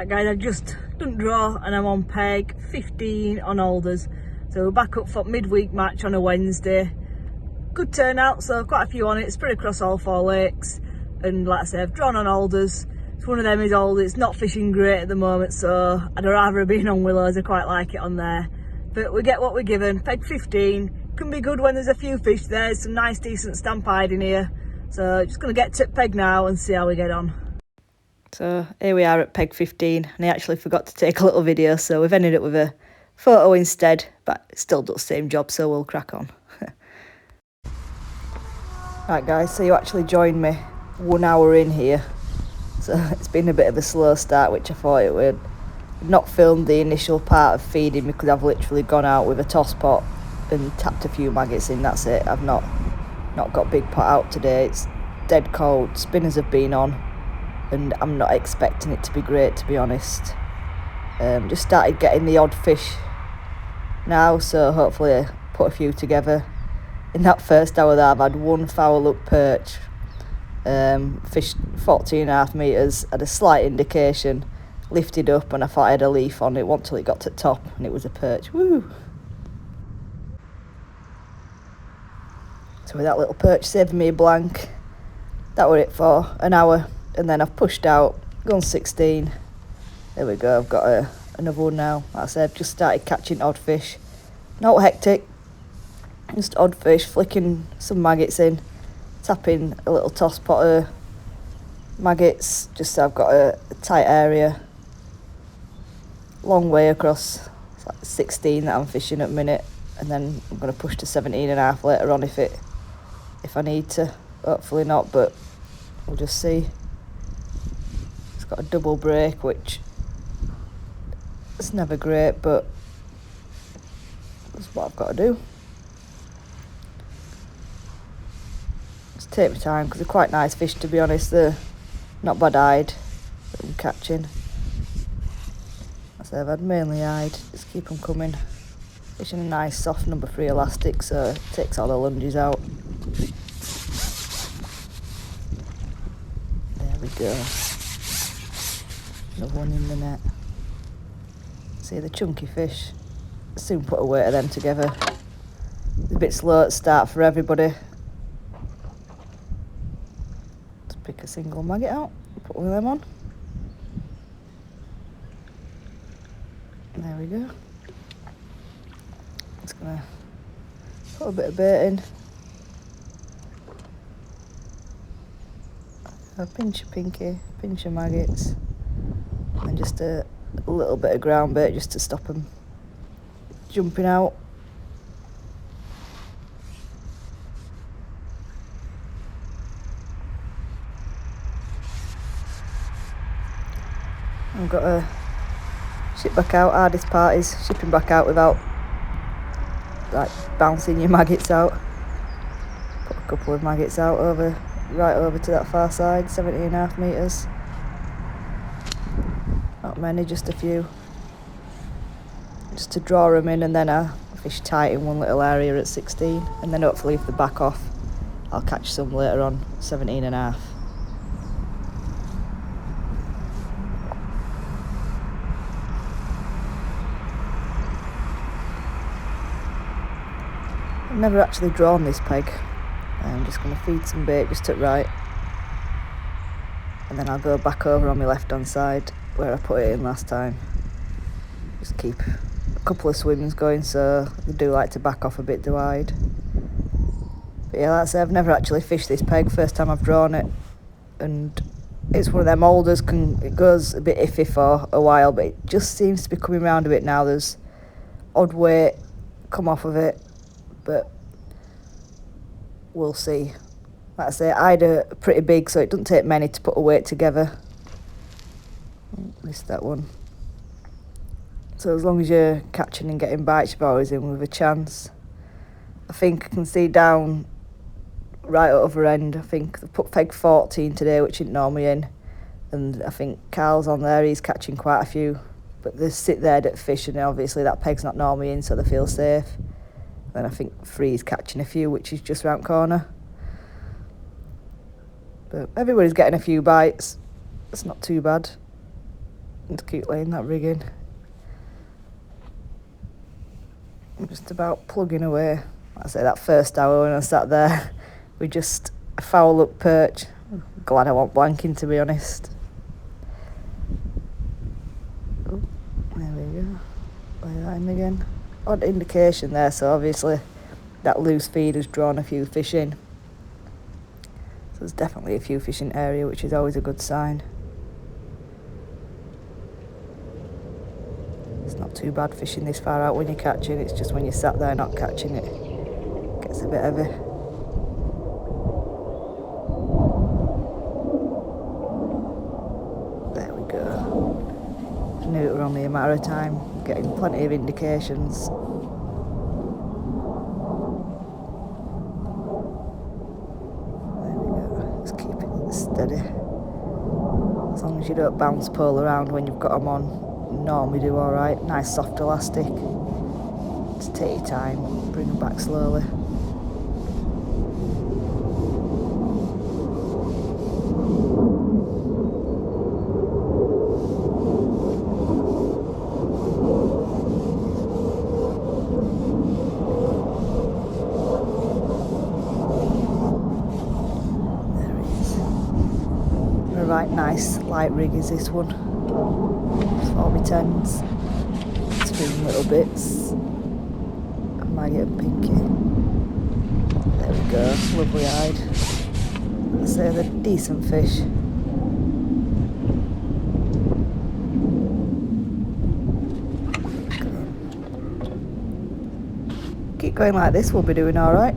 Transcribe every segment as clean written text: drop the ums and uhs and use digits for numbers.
Right guys, I've just done draw and I'm on peg 15 on Alders. So we're back up for midweek match on a Wednesday. Good turnout, so quite a few on it, spread across all 4 lakes. And like I say, I've drawn on Alders. It's one of them is old, it's not fishing great at the moment, so I'd rather have been on Willows. I quite like it on there. But we get what we're given, peg 15. Can be good when there's a few fish there, there's some nice decent stampede in here. So just going to get to peg now and see how we get on. So here we are at peg 15, and I actually forgot to take a little video, so we've ended up with a photo instead, but it still does the same job, so we'll crack on. Right guys, so you actually joined me 1 hour in here, so it's been a bit of a slow start, which I thought it would. I've not filmed the initial part of feeding because I've literally gone out with a toss pot and tapped a few maggots in, that's it. I've not got big pot out today, it's dead cold, spinners have been on, and I'm not expecting it to be great, to be honest. Just started getting the odd fish now, so hopefully I put a few together. In that first hour there, I've had one foul look perch, fished 14.5 metres, had a slight indication, lifted up, and I thought I had a leaf on it, until it got to the top, and it was a perch. Woo! So with that little perch saving me a blank, that were it for an hour, and then I've pushed out, gone 16. There we go, I've got another one now. Like I said, I've just started catching odd fish. Not hectic, just odd fish, flicking some maggots in, tapping a little toss pot of maggots, just so I've got a tight area. Long way across, it's like 16 that I'm fishing at the minute, and then I'm going to push to 17.5 later on if I need to. Hopefully not, but we'll just see. It's got a double break, which is never great, but that's what I've got to do. Just take my time, because they're quite nice fish, to be honest. They're not bad eyed that I'm catching. So I've had mainly eyed, just keep them coming. Fishing a nice soft number 3 elastic, so it takes all the lunges out. There we go. Another one in the net. See the chunky fish. Soon put a weight of them together. It's a bit slow at start for everybody. Let's pick a single maggot out, put one of them on. There we go. Just gonna put a bit of bait in. A pinch of pinky, pinch of maggots, and just a little bit of ground bait just to stop them jumping out. I've got to ship back out. Hardest part is shipping back out without like bouncing your maggots out. Put a couple of maggots out right over to that far side, 17.5 metres. Not many, just a few. Just to draw them in, and then I fish tight in one little area at 16, and then hopefully if they back off, I'll catch some later on, 17.5. I've never actually drawn this peg. I'm just going to feed some bait just at right, and then I'll go back over on my left hand side where I put it in last time. Just keep a couple of swims going, so they do like to back off a bit to wide. But yeah, like I say, I've never actually fished this peg, first time I've drawn it, and it's one of them Alders, it goes a bit iffy for a while, but it just seems to be coming around a bit now. There's odd weight come off of it, but we'll see. Like I say, eyed are pretty big, so it doesn't take many to put a weight together. Missed that one. So as long as you're catching and getting bites, you're always in with a chance. I think I can see down right at other end. I think they've put peg 14 today, which isn't normally in. And I think Carl's on there, he's catching quite a few. But they sit there at fish, and obviously that peg's not normally in, so they feel safe. Then I think Free's catching a few, which is just round corner. But everybody's getting a few bites. It's not too bad. Just keep laying that rig in. I'm just about plugging away. Like I say, that first hour when I sat there with just a foul up perch. Glad I wasn't blanking, to be honest. Oh, there we go. Lay that in again. Odd indication there, so obviously that loose feed has drawn a few fish in. So there's definitely a few fish in area, which is always a good sign. It's not too bad fishing this far out when you're catching, it's just when you're sat there not catching it, it gets a bit heavy. There we go. I knew it were only a matter of time, getting plenty of indications. There we go, just keep it steady. As long as you don't bounce pole around when you've got them on, normally do alright. Nice soft elastic. Just take your time, bring them back slowly. There he is. A right nice light rig is this one. 4x10s, string little bits, a maggot and pinky. There we go, lovely eyed. I'd say they're decent fish. Keep going like this, we'll be doing alright.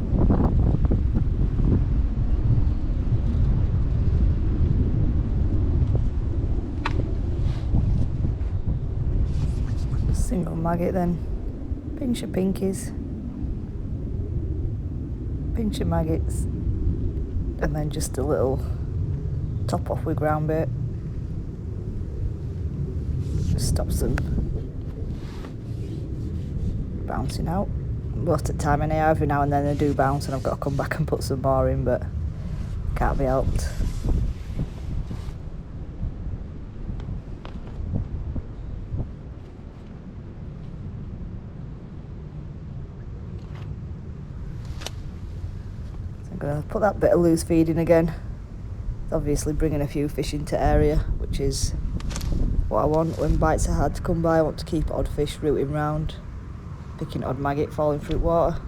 Single maggot then, pinch of pinkies, pinch of maggots, and then just a little top off with groundbait. Just stops them bouncing out. Most of the time anyhow, every now and then they do bounce and I've got to come back and put some more in, but can't be helped. I'm going to put that bit of loose feed in again. It's obviously bringing a few fish into area, which is what I want. When bites are hard to come by, I want to keep odd fish rooting round, picking odd maggot falling through water.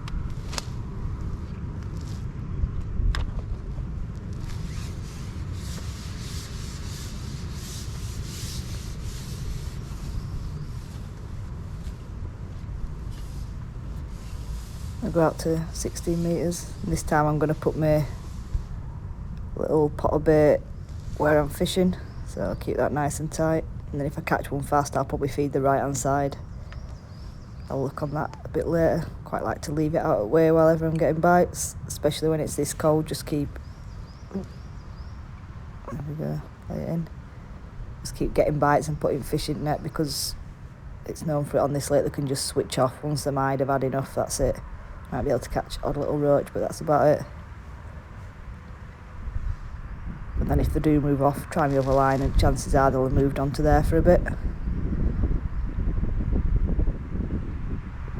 I'll go out to 16 metres. This time I'm going to put my little pot of bait where I'm fishing, so I'll keep that nice and tight. And then if I catch one fast, I'll probably feed the right hand side. I'll look on that a bit later. Quite like to leave it out of the way while I'm getting bites, especially when it's this cold. Just keep, there we go, lay it in. Just keep getting bites and putting fish in net, because it's known for it on this lake they can just switch off once the mide have had enough. That's it. Might be able to catch odd little roach, but that's about it. But then if they do move off, try the other line, and chances are they'll have moved on to there for a bit.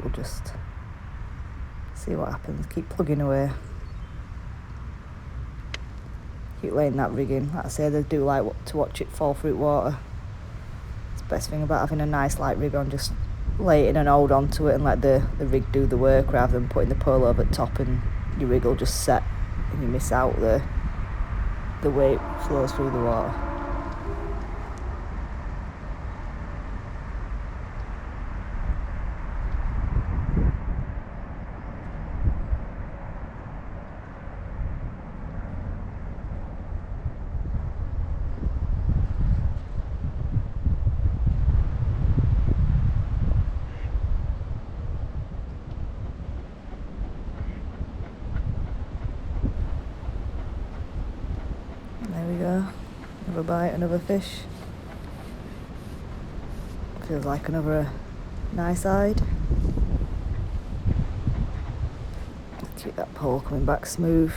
We'll just see what happens. Keep plugging away. Keep laying that rig in. Like I say, they do like to watch it fall through water. It's the best thing about having a nice light rig on. Just lay it in and hold on to it and let the rig do the work, rather than putting the pole over the top and your rig will just set and you miss out the way it flows through the water. There we go, another bite, another fish. Feels like another nice eyed. Keep that pole coming back smooth.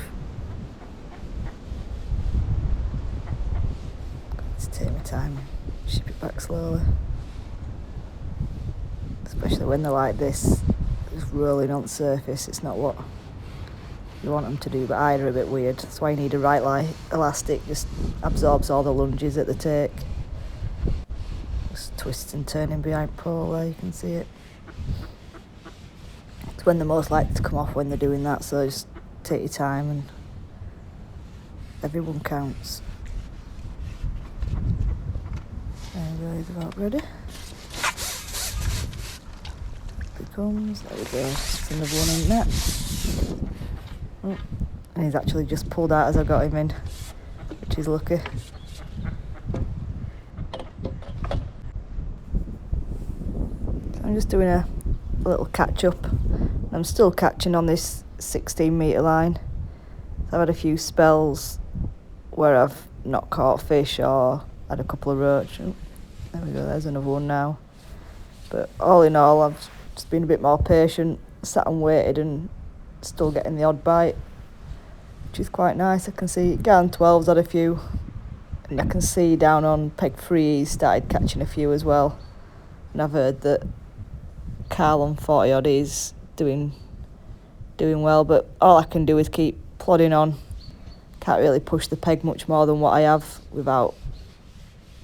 Got to take my time ship it back slowly. Especially when they're like this, just rolling on the surface. It's not what you want them to do, but eyes are a bit weird. That's why you need a right light elastic, just absorbs all the lunges that they take. Just twists and turning behind pole there, you can see it. It's when they're most likely to come off when they're doing that, so just take your time and everyone counts. There we go, he's about ready. Here he comes, there we go, it's another one in net. Oh, and he's actually just pulled out as I got him in, which is lucky. So I'm just doing a little catch up. I'm still catching on this 16 metre line. So I've had a few spells where I've not caught fish or had a couple of roach. Oh, there we go, there's another one now. But all in all, I've just been a bit more patient, sat and waited and still getting the odd bite, which is quite nice. I can see Garn 12's had a few, and I can see down on peg 3 he's started catching a few as well. And I've heard that Carl on 40 odd is doing well, but all I can do is keep plodding on. Can't really push the peg much more than what I have without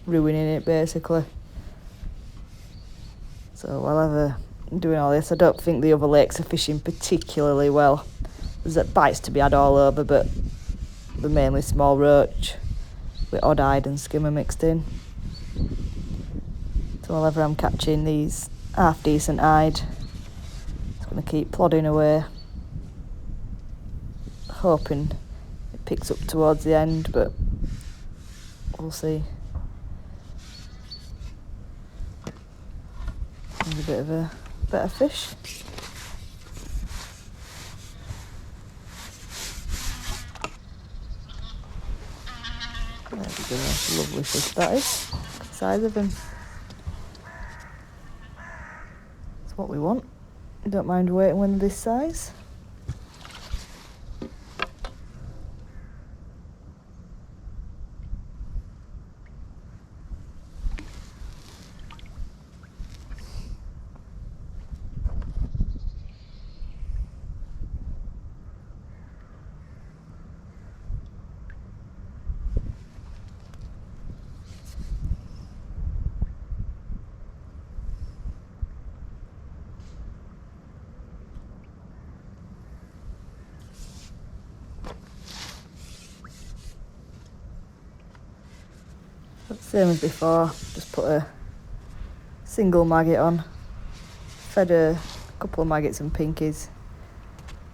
ruining it, basically. So while I'm doing all this, I don't think the other lakes are fishing particularly well. There's bites to be had all over, but they're mainly small roach with odd-eyed and skimmer mixed in. So while I'm catching these half-decent eyed, just going to keep plodding away, hoping it picks up towards the end, but we'll see. There's a bit of a better fish. There we go, that's a lovely fish that is. Look at the size of him. That's what we want. I don't mind waiting when they're this size. Same as before, just put a single maggot on, fed a couple of maggots and pinkies,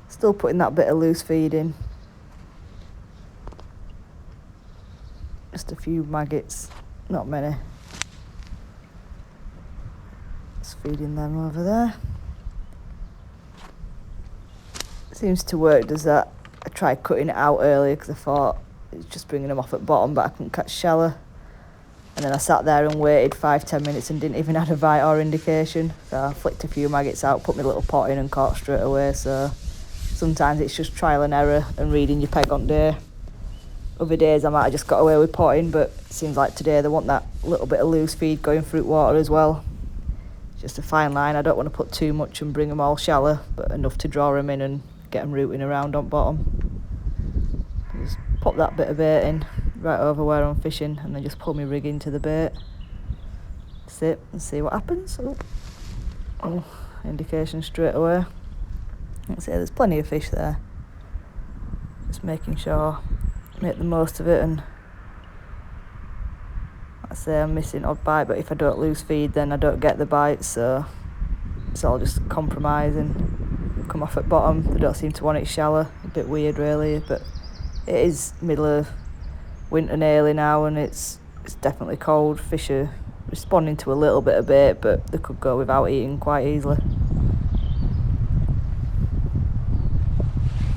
still putting that bit of loose feed in, just a few maggots, not many, just feeding them over there. Seems to work, does that? I tried cutting it out earlier because I thought it was just bringing them off at bottom, but I couldn't catch shallow. And then I sat there and waited 5-10 minutes and didn't even have a bite or indication. So I flicked a few maggots out, put my little pot in and caught straight away. So sometimes it's just trial and error and reading your peg on day. Other days I might have just got away with potting, but it seems like today they want that little bit of loose feed going through water as well. It's just a fine line. I don't want to put too much and bring them all shallow, but enough to draw them in and get them rooting around on bottom. Just pop that bit of bait in right over where I'm fishing and then just pull my rig into the bait, sit and see what happens. Oh, indication straight away. Like I say, there's plenty of fish there, just making sure make the most of it. And like I say, I'm missing odd bite, but if I don't lose feed then I don't get the bite, so it's all just compromising. Come off at bottom, they don't seem to want it shallow, a bit weird really, but it is middle of winter nearly now and it's definitely cold. Fish are responding to a little bit of bait, but they could go without eating quite easily.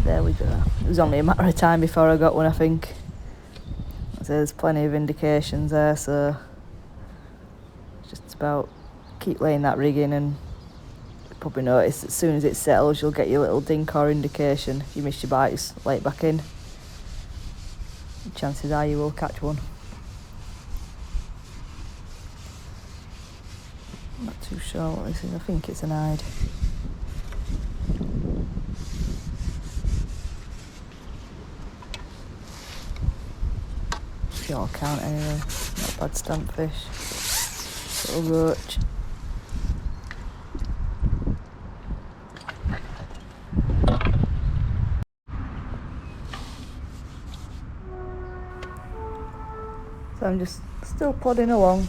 There we go. It was only a matter of time before I got one, I think. There's plenty of indications there, so it's just about keep laying that rig in, and you'll probably notice as soon as it settles you'll get your little dink or indication. If you miss your bite, just lay it back in. Chances are you will catch one. I'm not too sure what this is. I think it's an hide. Pure count anyway. Not bad stamp fish. Little roach. So I'm just still plodding along,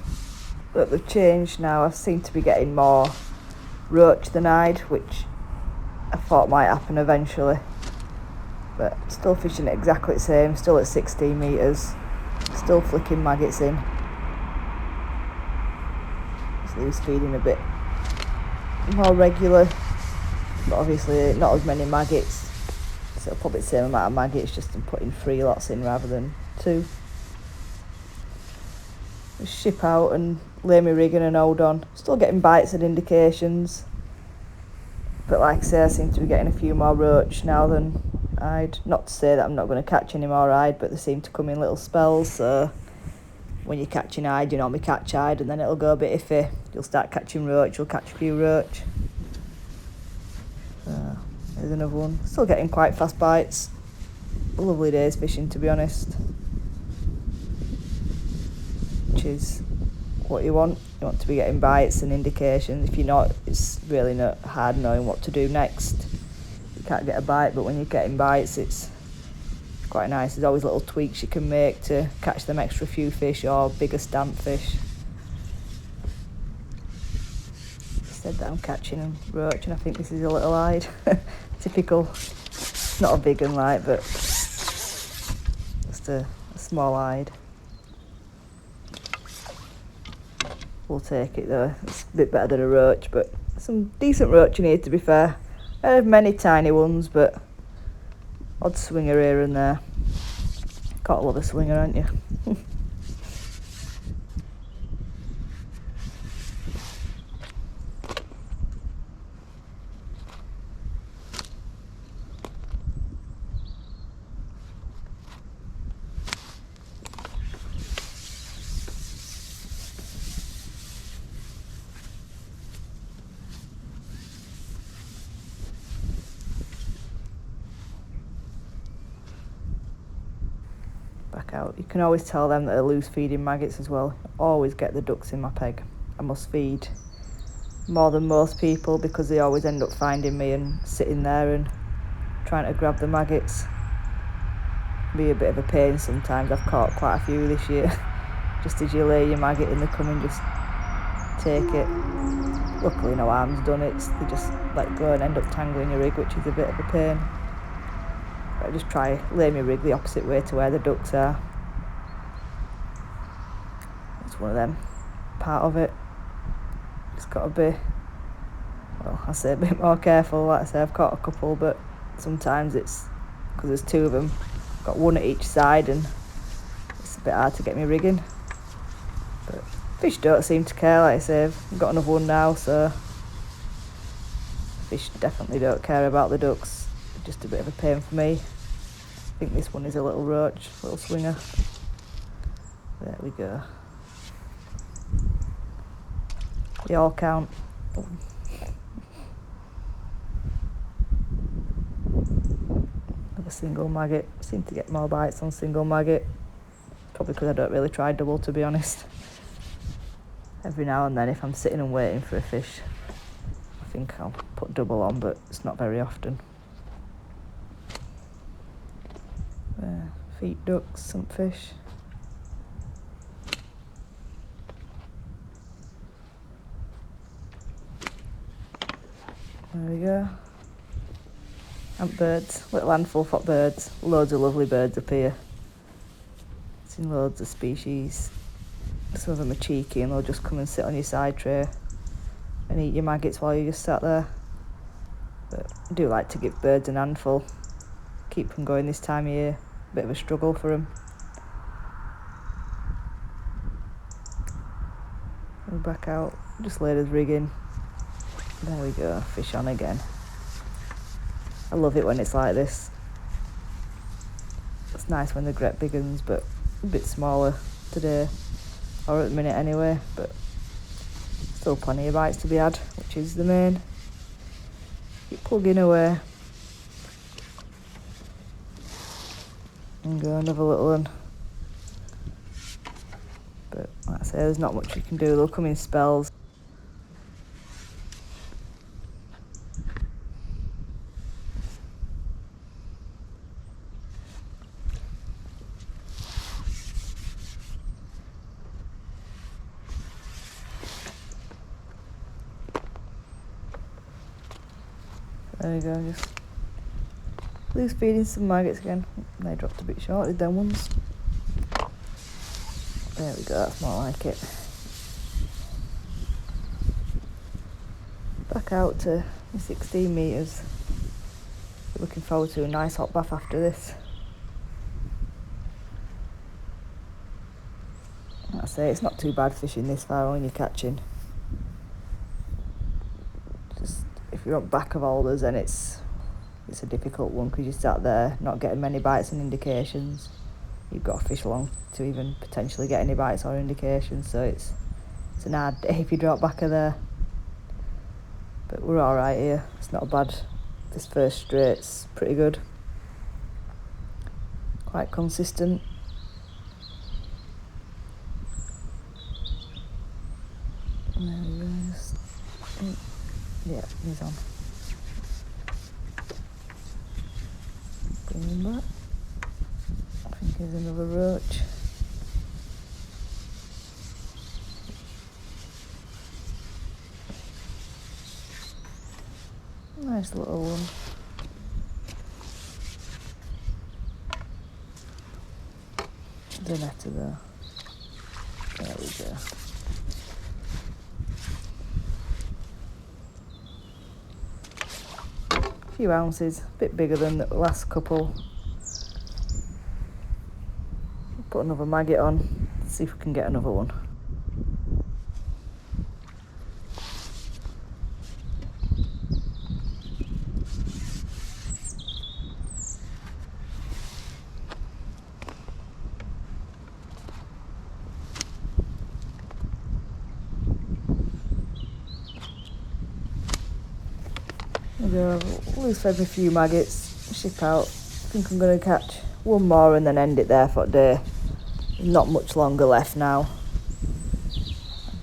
but they've changed now. I seem to be getting more roach than hide, which I thought might happen eventually. But still fishing it exactly the same, still at 16 metres, still flicking maggots in. Just leaves feeding a bit more regular, but obviously not as many maggots. So probably the same amount of maggots, just I'm putting 3 lots in rather than 2. Ship out and lay me rigging and hold on. Still getting bites and indications, but like I say, I seem to be getting a few more roach now than hide. Not to say that I'm not going to catch any more hide, but they seem to come in little spells, so when you're catching hide, you normally catch hide and then it'll go a bit iffy. You'll start catching roach, you'll catch a few roach. There's another one. Still getting quite fast bites. Lovely days fishing, to be honest. Which is what you want. You want to be getting bites and indications. If you're not, it's really not hard knowing what to do next. You can't get a bite, but when you're getting bites, it's quite nice. There's always little tweaks you can make to catch them extra few fish or bigger stamp fish. Said that I'm catching roach, and I think this is a little hide. Typical. Not a big one, like, but just a small hide. We'll take it though. It's a bit better than a roach, but some decent roach in here, to be fair. I have many tiny ones, but odd swinger here and there. Gotta love a swinger, aren't you? Back out. You can always tell them that they're loose feeding maggots as well. Always get the ducks in my peg. I must feed more than most people because they always end up finding me and sitting there and trying to grab the maggots. Be a bit of a pain sometimes. I've caught quite a few this year. Just as you lay your maggot and they come and just take it. Luckily no harm's done. They just let go and end up tangling your rig, which is a bit of a pain. I just try lay my rig the opposite way to where the ducks are. It's one of them, part of it. Just got to be, well, I say a bit more careful. Like I say, I've caught a couple, but sometimes it's because there's 2 of them. Got one at each side, and it's a bit hard to get me rigging. But fish don't seem to care. Like I say, I've got another one now, so fish definitely don't care about the ducks. Just a bit of a pain for me. I think this one is a little roach, little swinger. There we go. They all count. With a single maggot. Seem to get more bites on single maggot. Probably because I don't really try double, to be honest. Every now and then, if I'm sitting and waiting for a fish, I think I'll put double on, but it's not very often. Feet ducks, some fish. There we go. Ant birds, little handful of birds. Loads of lovely birds up here. Seen loads of species. Some of them are cheeky and they'll just come and sit on your side tray and eat your maggots while you just sat there. But I do like to give birds an handful. Keep them going this time of year. Bit of a struggle for them. Go back out, just laid his rigging. There we go, fish on again. I love it when it's like this. It's nice when they get big ones, but a bit smaller today, or at the minute anyway, but Still plenty of bites to be had, which is the main. Keep plugging away. And go another little one. But like I say, there's not much you can do. They'll come in spells. There we go, just loose feeding some maggots again. They dropped a bit short, did them ones. There we go, that's more like it. Back out to the 16 metres. Looking forward to a nice hot bath after this. Like I say, it's not too bad fishing this far when you're catching. If you're up back of Alders, then it's a difficult one because you sat there not getting many bites and indications. You've got to fish along to even potentially get any bites or indications, so it's an hard day if you drop back of there. But we're alright here, it's not bad. This first straight's pretty good. Quite consistent. And there we go. Yeah, he's on. Bring him back. I think there's another roach. Nice little one. The netter there. There we go. Few ounces, a bit bigger than the last couple. Put another maggot on, see if we can get another one. There we go, loose fed me a few maggots, ship out. I think I'm going to catch one more and then end it there for the day. Not much longer left now.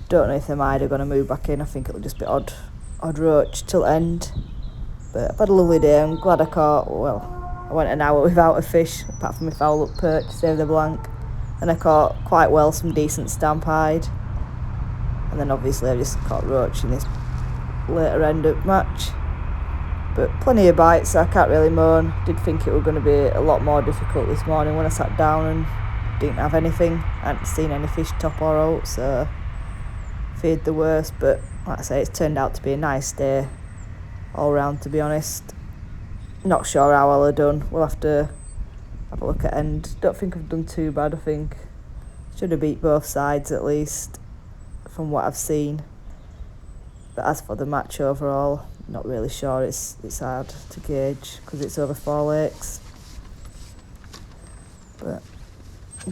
Don't know if the mide are going to move back in. I think it'll just be odd roach till end. But I've had a lovely day. I'm glad I caught, well, I went an hour without a fish, apart from my foul up perch, save the blank. And I caught quite well some decent stamp hide. And then obviously I just caught roach in this later end of match. But plenty of bites, so I can't really moan. Did think it was going to be a lot more difficult this morning when I sat down and didn't have anything. I hadn't seen any fish top or out, so feared the worst. But like I say, it's turned out to be a nice day all round, to be honest. Not sure how well I've done. We'll have to have a look at end. Don't think I've done too bad, I think. Should have beat both sides at least, from what I've seen. But as for the match overall, not really sure. It's hard to gauge because it's over 4 lakes. But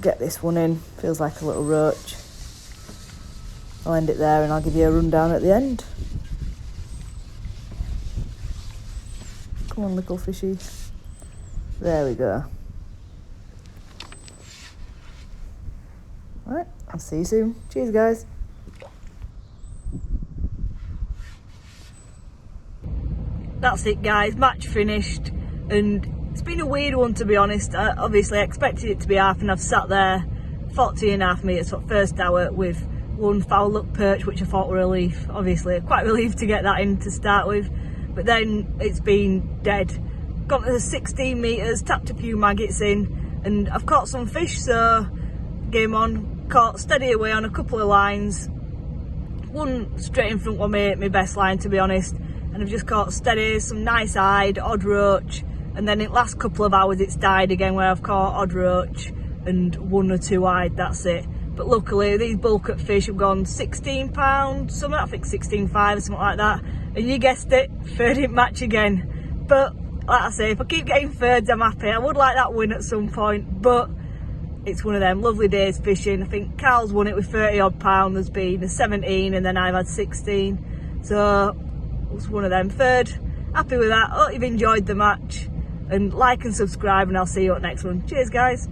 get this one in. Feels like a little roach. I'll end it there and I'll give you a rundown at the end. Come on, little fishy. There we go. Right, I'll see you soon. Cheers, guys. That's it, guys, match finished, and it's been a weird one, to be honest. Obviously I expected it to be half, and I've sat there 40.5 metres for first hour with one foul look perch, which I thought were a relief. Obviously quite relieved to get that in to start with, but then it's been dead. Got to the 16 metres, tapped a few maggots in, and I've caught some fish, so game on. Caught steady away on a couple of lines, one straight in front of my best line, to be honest. And I've just caught steady, some nice hide, odd roach, and then in the last couple of hours it's died again where I've caught odd roach and 1 or 2 hide, that's it. But luckily these bulk-up fish have gone £16, something, I think 16.5 or something like that. And you guessed it, third in match again. But like I say, if I keep getting thirds I'm happy. I would like that win at some point, but it's one of them lovely days fishing. I think Carl's won it with 30 odd pound, there's been a 17 and then I've had 16. So it was one of them. Third, happy with that. Hope you've enjoyed the match, and like and subscribe, and I'll see you at the next one. Cheers guys.